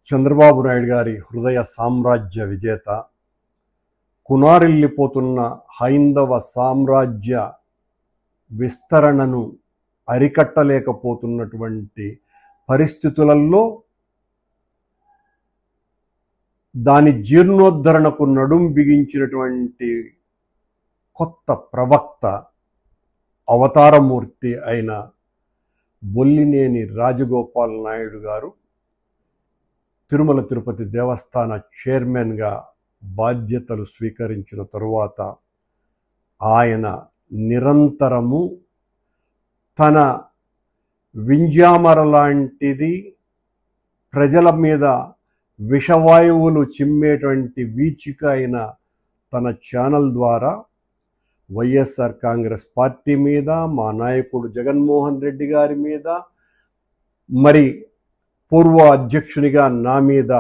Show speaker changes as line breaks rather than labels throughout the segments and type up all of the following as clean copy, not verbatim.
చంద్రబాబు నాయుడు గారి హృదయ సామ్రాజ్య విజేత, కునారిల్లిపోతున్న హైందవ సామ్రాజ్య విస్తరణను అరికట్టలేకపోతున్నటువంటి పరిస్థితులలో దాని జీర్ణోద్ధరణకు నడుం బిగించినటువంటి కొత్త ప్రవక్త అవతారమూర్తి అయిన బొల్లినేని రాజగోపాల్ నాయుడు గారు తిరుమల తిరుపతి దేవస్థాన చైర్మన్గా బాధ్యతలు స్వీకరించిన తరువాత ఆయన నిరంతరము తన వింజామర లాంటిది ప్రజల మీద విషవాయువులు చిమ్మేటువంటి వీచిక అయిన తన ఛానల్ ద్వారా వైఎస్ఆర్ కాంగ్రెస్ పార్టీ మీద, మా నాయకుడు జగన్మోహన్ రెడ్డి గారి మీద, మరి పూర్వ అధ్యక్షునిగా నా మీద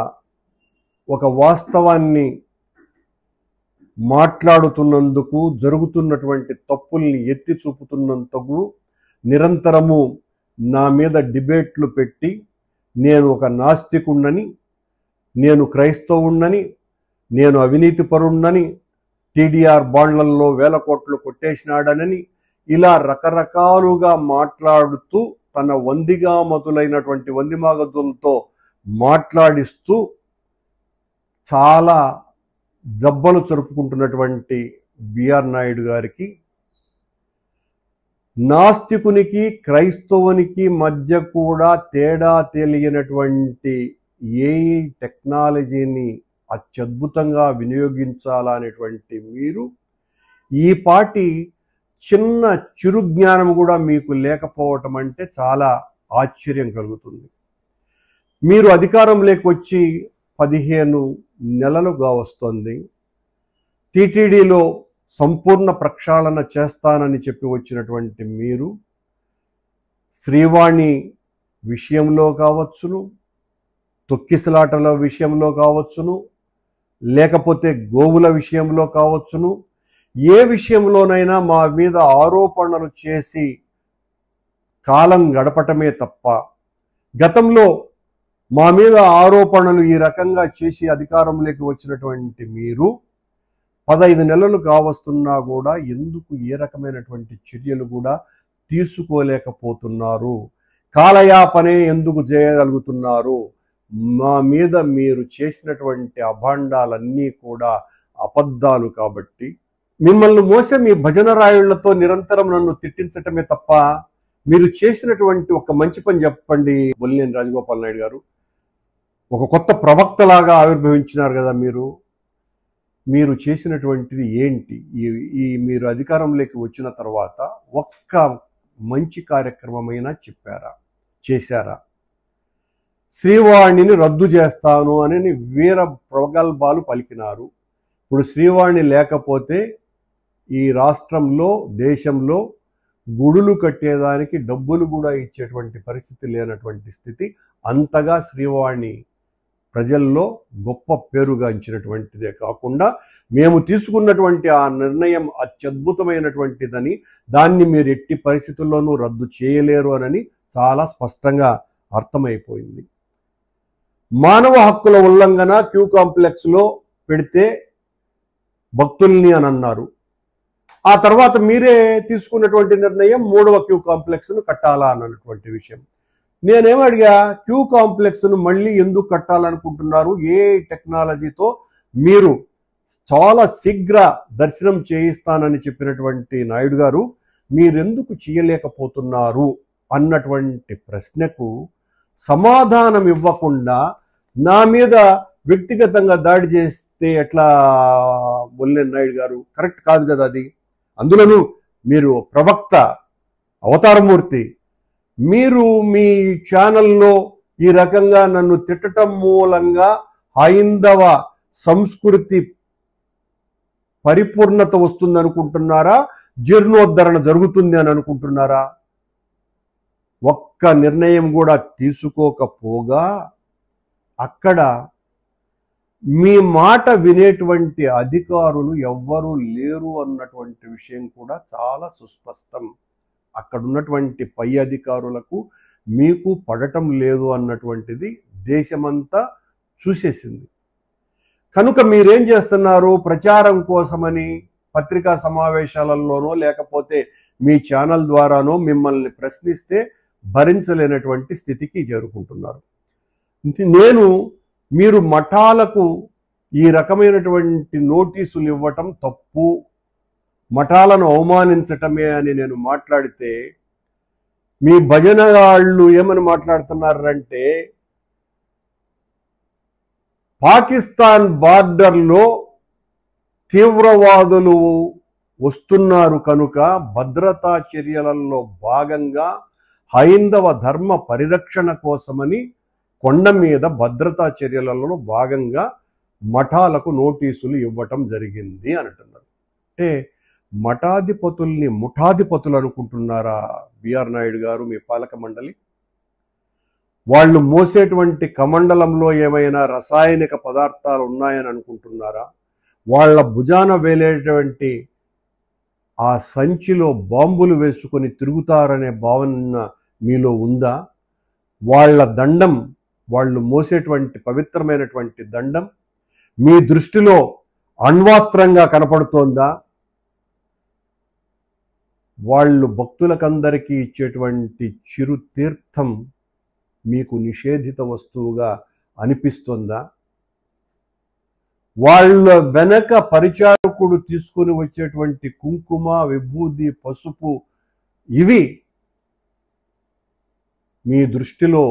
ఒక వాస్తవాన్ని మాట్లాడుతున్నందుకు, జరుగుతున్నటువంటి తప్పుల్ని ఎత్తి చూపుతున్నందుకు నిరంతరము నా మీద డిబేట్లు పెట్టి నేను ఒక నాస్తికుణ్ణని, నేను క్రైస్తవుణ్ణని, నేను అవినీతిపరుణ్ణని, టీడీఆర్ బాండ్లలో 1000 కోట్లు కొట్టేసినాడనని ఇలా రకరకాలుగా మాట్లాడుతూ తన వందిగామతులైనటువంటి వందిమాగతులతో మాట్లాడిస్తూ చాలా జబ్బలు జరుపుకుంటున్నటువంటి బిఆర్ నాయుడు గారికి నాస్తికునికి క్రైస్తవునికి మధ్య కూడా తేడా తెలియనటువంటి ఏఐ టెక్నాలజీని అత్యద్భుతంగా వినియోగించాలనేటువంటి మీరు ఈ పాటి చిన్న చిరుజ్ఞానం కూడా మీకు లేకపోవటం అంటే చాలా ఆశ్చర్యం కలుగుతుంది. మీరు అధికారంలోకి వచ్చి 15 నెలలుగా వస్తుంది. టీటీడీలో సంపూర్ణ ప్రక్షాళన చేస్తానని చెప్పి వచ్చినటువంటి మీరు శ్రీవాణి విషయంలో కావచ్చును, తొక్కిసలాటల విషయంలో కావచ్చును, లేకపోతే గోవుల విషయంలో కావచ్చును, ఏ విషయంలోనైనా మా మీద ఆరోపణలు చేసి కాలం గడపటమే తప్ప గతంలో మా మీద ఆరోపణలు ఈ రకంగా చేసి అధికారంలోకి వచ్చినటువంటి మీరు 15 నెలలు కావస్తున్నా కూడా ఎందుకు ఏ రకమైనటువంటి చర్యలు కూడా తీసుకోలేకపోతున్నారు? కాలయాపనే ఎందుకు చేయగలుగుతున్నారు? మా మీద మీరు చేసినటువంటి అభాండాలన్నీ కూడా అబద్ధాలు కాబట్టి మిమ్మల్ని మోసే మీ భజన రాయుళ్లతో నిరంతరం నన్ను తిట్టించటమే తప్ప మీరు చేసినటువంటి ఒక మంచి పని చెప్పండి. బొల్లినేని రాజగోపాల్ నాయుడు గారు ఒక కొత్త ప్రవక్తలాగా ఆవిర్భవించినారు కదా, మీరు చేసినటువంటిది ఏంటి? ఈ మీరు అధికారంలోకి వచ్చిన తర్వాత ఒక్క మంచి కార్యక్రమమైనా చేశారా? శ్రీవాణిని రద్దు చేస్తాను అని వీర ప్రగల్భాలు పలికినారు. ఇప్పుడు శ్రీవాణి లేకపోతే ఈ రాష్ట్రంలో, దేశంలో గుడులు కట్టేదానికి డబ్బులు కూడా ఇచ్చేటువంటి పరిస్థితి లేనటువంటి స్థితి. అంతగా శ్రీవాణి ప్రజల్లో గొప్ప పేరుగాంచినటువంటిదే కాకుండా మేము తీసుకున్నటువంటి ఆ నిర్ణయం అత్యద్భుతమైనటువంటిదని, దాన్ని మీరు ఎట్టి పరిస్థితుల్లోనూ రద్దు చేయలేరు అని చాలా స్పష్టంగా అర్థమైపోయింది. మానవ హక్కుల ఉల్లంఘన క్యూ కాంప్లెక్స్లో పెడితే భక్తుల్ని అని అన్నారు. ఆ తర్వాత మీరే తీసుకున్నటువంటి నిర్ణయం 3వ క్యూ కాంప్లెక్స్ను కట్టాలా అన్నటువంటి విషయం. నేనేమడిగా, క్యూ కాంప్లెక్స్ను మళ్ళీ ఎందుకు కట్టాలనుకుంటున్నారు? ఏ టెక్నాలజీతో మీరు చాలా శీఘ్ర దర్శనం చేయిస్తానని చెప్పినటువంటి నాయుడు గారు మీరెందుకు చేయలేకపోతున్నారు అన్నటువంటి ప్రశ్నకు సమాధానం ఇవ్వకుండా నా మీద వ్యక్తిగతంగా దాడి చేస్తే ఎట్లా బొల్లినేని నాయుడు గారు? కరెక్ట్ కాదు కదా అది. అందులోనూ మీరు ప్రవక్త, అవతారమూర్తి, మీరు మీ ఛానల్లో ఈ రకంగా నన్ను తిట్టడం మూలంగా హైందవ సంస్కృతి పరిపూర్ణత వస్తుందనుకుంటున్నారా? జీర్ణోద్ధరణ జరుగుతుంది అని అనుకుంటున్నారా? ఒక్క నిర్ణయం కూడా తీసుకోకపోగా అక్కడ మీ మాట వినేటువంటి అధికారులు ఎవ్వరూ లేరు అన్నటువంటి విషయం కూడా చాలా సుస్పష్టం. అక్కడ ఉన్నటువంటి పై అధికారులకు మీకు పడటం లేదు అన్నటువంటిది దేశమంతా చూసేసింది. కనుక మీరేం చేస్తున్నారు? ప్రచారం కోసమని పత్రికా సమావేశాలలోనో లేకపోతే మీ ఛానల్ ద్వారానో మిమ్మల్ని ప్రశ్నిస్తే భరించలేనటువంటి స్థితికి చేరుకుంటున్నారు. మీరు మఠాలకు ఈ రకమైనటువంటి నోటీసులు ఇవ్వటం తప్పు, మఠాలను అవమానించటమే అని నేను మాట్లాడితే మీ భజన వాళ్ళు ఏమని మాట్లాడుతున్నారంటే, పాకిస్తాన్ బార్డర్లో తీవ్రవాదులు వస్తున్నారు కనుక భద్రతా చర్యలలో భాగంగా హైందవ ధర్మ పరిరక్షణ కోసమని కొండ మీద భద్రతా చర్యలలో భాగంగా మఠాలకు నోటీసులు ఇవ్వటం జరిగింది అని అంటున్నారు. అంటే మఠాధిపతుల్ని ముఠాధిపతులు అనుకుంటున్నారా బిఆర్ నాయుడు గారు, మీ పాలక మండలి? వాళ్ళు మోసేటువంటి కమండలంలో ఏమైనా రసాయనిక పదార్థాలు ఉన్నాయని అనుకుంటున్నారా? వాళ్ళ భుజాన వేలేటువంటి ఆ సంచిలో బాంబులు వేసుకొని తిరుగుతారనే భావన మీలో ఉందా? వాళ్ళ దండం, వాళ్ళు మోసేటువంటి పవిత్రమైనటువంటి దండం మీ దృష్టిలో అణ్వాస్త్రంగా కనపడుతోందా? వాళ్ళు భక్తులకందరికీ ఇచ్చేటువంటి చిరు తీర్థం మీకు నిషేధిత వస్తువుగా అనిపిస్తుందా? వాళ్ళ వెనక పరిచారకుడు తీసుకుని వచ్చేటువంటి కుంకుమ, విభూది, పసుపు ఇవి మీ దృష్టిలో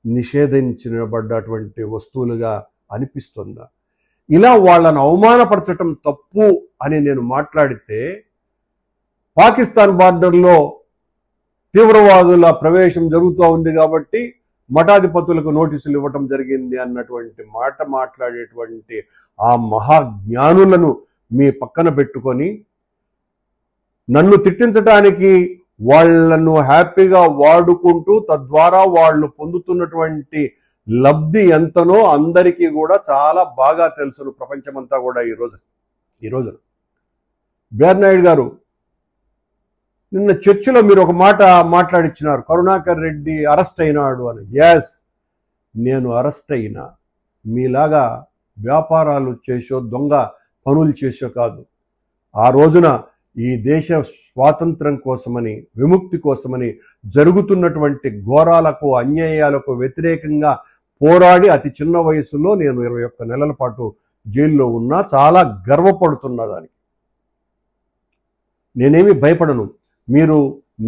నిషేధించబడ్డటువంటి వస్తువులుగా అనిపిస్తుందా? ఇలా వాళ్ళను అవమానపరచటం తప్పు అని నేను మాట్లాడితే, పాకిస్తాన్ బార్డర్లో తీవ్రవాదుల ప్రవేశం జరుగుతూ ఉంది కాబట్టి మఠాధిపతులకు నోటీసులు ఇవ్వటం జరిగింది అన్నటువంటి మాట మాట్లాడేటువంటి ఆ మహాజ్ఞానులను మీ పక్కన పెట్టుకొని నన్ను తిట్టించటానికి వాళ్లను హ్యాపీగా వాడుకుంటూ తద్వారా వాళ్ళు పొందుతున్నటువంటి లబ్ధి ఎంతనో అందరికీ కూడా చాలా బాగా తెలుసును, ప్రపంచమంతా కూడా ఈ రోజు బిఆర్ నాయుడు గారు నిన్న చర్చిలో మీరు ఒక మాట మాట్లాడిచ్చినారు, కరుణాకర్ రెడ్డి అరెస్ట్ అయినాడు అని. ఎస్, నేను అరెస్ట్ అయినా. మీలాగా వ్యాపారాలు చేసో దొంగ పనులు చేసో కాదు. ఆ రోజున ఈ దేశ స్వాతంత్రం కోసమని, విముక్తి కోసమని జరుగుతున్నటువంటి ఘోరాలకు, అన్యాయాలకు వ్యతిరేకంగా పోరాడి అతి చిన్న వయసులో నేను 21 నెలల పాటు జైల్లో ఉన్నా. చాలా గర్వపడుతున్నా దానికి. నేనేమి భయపడను. మీరు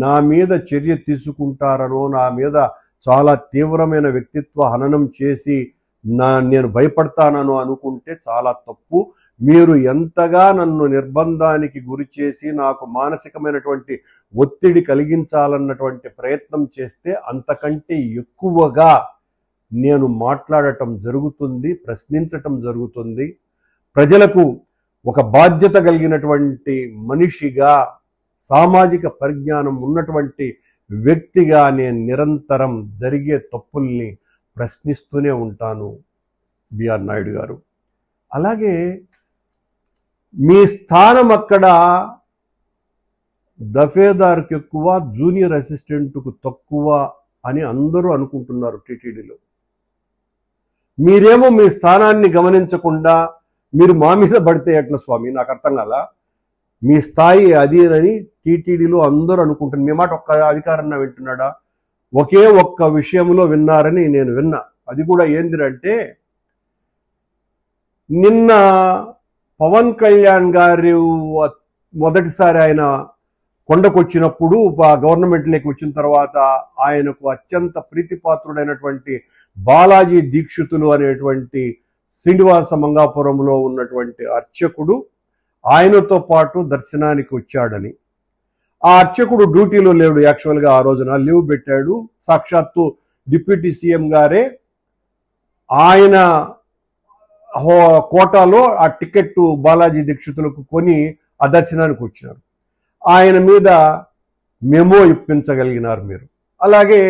నా మీద చర్య తీసుకుంటారనో, నా మీద చాలా తీవ్రమైన వ్యక్తిత్వ హననం చేసి నేను భయపడతానో అనుకుంటే చాలా తప్పు. మీరు ఎంతగా నన్ను నిర్బంధానికి గురి చేసి నాకు మానసికమైనటువంటి ఒత్తిడి కలిగించాలన్నటువంటి ప్రయత్నం చేస్తే అంతకంటే ఎక్కువగా నేను మాట్లాడటం జరుగుతుంది, ప్రశ్నించటం జరుగుతుంది. ప్రజలకు ఒక బాధ్యత కలిగినటువంటి మనిషిగా, సామాజిక పరిజ్ఞానం ఉన్నటువంటి వ్యక్తిగా నేను నిరంతరం జరిగే తప్పుల్ని ప్రశ్నిస్తూనే ఉంటాను బిఆర్ నాయుడు గారు. అలాగే మీ స్థానం అక్కడ దఫేదార్కి ఎక్కువ, జూనియర్ అసిస్టెంట్కు తక్కువ అని అందరూ అనుకుంటున్నారు టీటీడీలో. మీరేమో మీ స్థానాన్ని గమనించకుండా మీరు మా మీద పడితే ఎట్లా స్వామి? నాకు అర్థం కాలా. మీ స్థాయి అది అని టీటీడీలో అందరూ అనుకుంటున్నారు. మీ మాట ఒక్క అధికారన్న వింటున్నాడా? ఒకే ఒక్క విషయంలో విన్నారని నేను విన్నా. అది కూడా ఏందిరంటే, నిన్న పవన్ కళ్యాణ్ గారు మొదటిసారి ఆయన కొండకొచ్చినప్పుడు, గవర్నమెంట్లోకి వచ్చిన తర్వాత ఆయనకు అత్యంత ప్రీతిపాత్రుడైనటువంటి బాలాజీ దీక్షితులు అనేటువంటి శ్రీనివాస మంగాపురంలో ఉన్నటువంటి అర్చకుడు ఆయనతో పాటు దర్శనానికి వచ్చాడని. ఆ అర్చకుడు డ్యూటీలో లేడు, యాక్చువల్గా ఆ రోజున లీవ్ పెట్టాడు. సాక్షాత్తు డిప్యూటీ సీఎం గారే ఆయన కోటాలో ఆ టికెట్ బాలాజీ దీక్షితులకు కొని ఆ దర్శనానికి వచ్చినారు. ఆయన మీద మెమో ఇప్పించగలిగినారు మీరు. అలాగే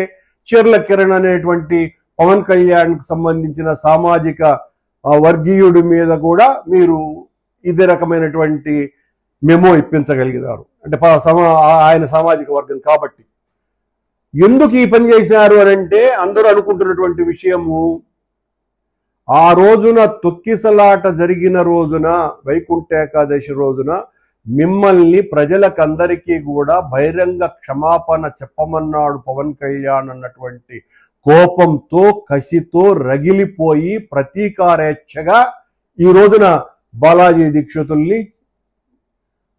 చీర్ల కిరణ్ అనేటువంటి పవన్ కళ్యాణ్కి సంబంధించిన సామాజిక వర్గీయుడి మీద కూడా మీరు ఇదే రకమైనటువంటి మెమో ఇప్పించగలిగినారు. అంటే ఆయన సామాజిక వర్గం కాబట్టి. ఎందుకు ఈ పని చేసినారు అని అంటే, అందరూ అనుకుంటున్నటువంటి విషయము, ఆ రోజున తొక్కిసలాట జరిగిన రోజున, వైకుంఠ ఏకాదశి రోజున మిమ్మల్ని ప్రజలకందరికీ కూడా బహిరంగ క్షమాపణ చెప్పమన్నాడు పవన్ కళ్యాణ్ అన్నటువంటి కోపంతో, కసితో రగిలిపోయి ప్రతీకారేచ్ఛగా ఈ రోజున బాలాజీ దీక్షితుల్ని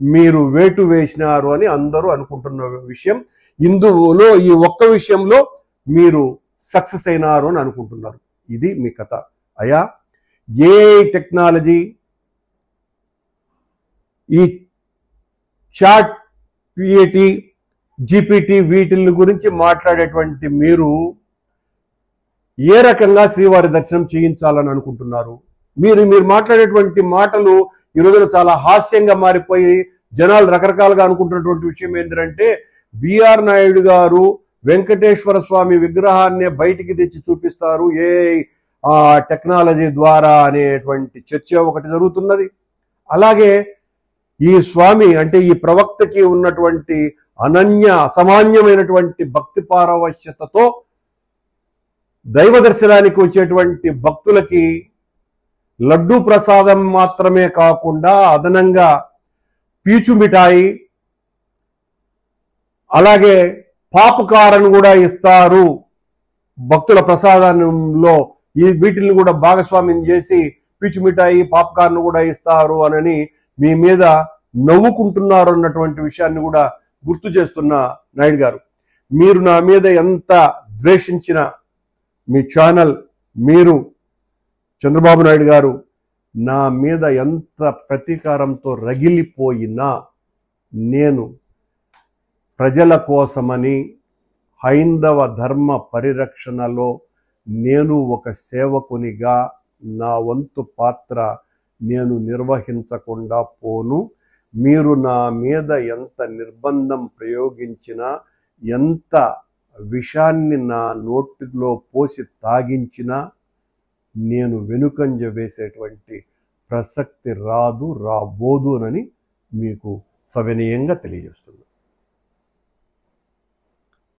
మీరు వేటు వేసినారు అని అందరూ అనుకుంటున్న విషయం. ఇందులో ఈ ఒక్క విషయంలో మీరు సక్సెస్ అయినారు అని అనుకుంటున్నారు. ఇది మీ కథ. అయా, ఏఐ టెక్నాలజీ, ఈ చాట్ పిఏటి, జీపీటీ, వీటిని గురించి మాట్లాడేటువంటి మీరు ఏ రకంగా శ్రీవారి దర్శనం చేయించాలని అనుకుంటున్నారు? మీరు మాట్లాడేటువంటి మాటలు ఈ రోజున చాలా హాస్యంగా మారిపోయి జనాలు రకరకాలుగా అనుకుంటున్నటువంటి విషయం ఏంటంటే, బిఆర్ నాయుడు గారు వెంకటేశ్వర స్వామి విగ్రహాన్ని బయటికి తెచ్చి చూపిస్తారు ఏఐ టెక్నాలజీ ద్వారా అనేటువంటి చర్చ ఒకటి జరుగుతున్నది. అలాగే ఈ స్వామి అంటే ఈ ప్రవక్తకి ఉన్నటువంటి అసామాన్యమైనటువంటి భక్తి పారవశ్యతతో దైవ దర్శనానికి వచ్చేటువంటి భక్తులకి లడ్డూ ప్రసాదం మాత్రమే కాకుండా అదనంగా పీచు మిఠాయి, అలాగే పాపకారను కూడా ఇస్తారు. భక్తుల ప్రసాదంలో వీటిని కూడా భాగస్వామ్యం చేసి పీచు మిఠాయి, పాప్కార్న్ కూడా ఇస్తారు అని మీ మీద నవ్వుకుంటున్నారు అన్నటువంటి విషయాన్ని కూడా గుర్తు చేస్తున్న నాయుడు గారు, మీరు నా మీద ఎంత ద్వేషించిన మీ ఛానల్, మీరు చంద్రబాబు నాయుడు గారు నా మీద ఎంత ప్రతీకారంతో రగిలిపోయినా నేను ప్రజల కోసమని హైందవ ధర్మ పరిరక్షణలో నేను ఒక సేవకునిగా నా వంతు పాత్ర నేను నిర్వహించకుండా పోను. మీరు నా మీద ఎంత నిర్బంధం ప్రయోగించినా, ఎంత విషాన్ని నా నోటిలో పోసి తాగించినా నేను వెనుకంజ వేసేటువంటి ప్రసక్తి రాబోదు అని మీకు సవినయంగా తెలియజేస్తున్నాను.